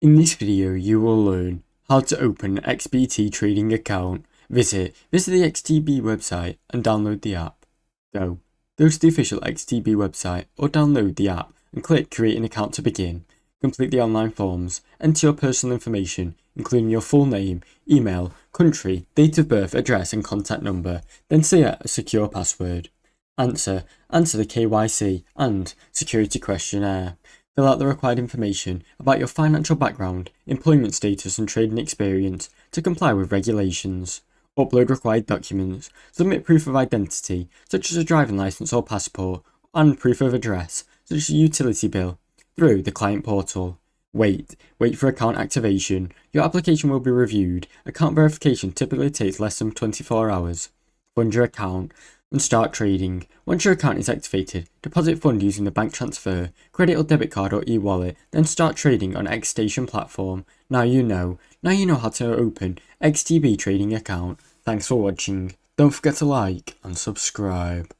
In this video, you will learn how to open an XBT trading account. Visit the XTB website and download the app. Go to the official XTB website or download the app and click Create an Account to begin. Complete the online forms, enter your personal information, including your full name, email, country, date of birth, address and contact number, then set a secure password. Answer the KYC and security questionnaire. Fill out the required information about your financial background, employment status and trading experience to comply with regulations. Upload required documents. Submit proof of identity, such as a driving license or passport, and proof of address, such as a utility bill, through the client portal. Wait for account activation. Your application will be reviewed. Account verification typically takes less than 24 hours. Fund your account and start trading. Once your account is activated, deposit funds using the bank transfer, credit or debit card or e-wallet, then start trading on XStation platform. Now you know how to open XTB trading account. Thanks for watching. Don't forget to like and subscribe.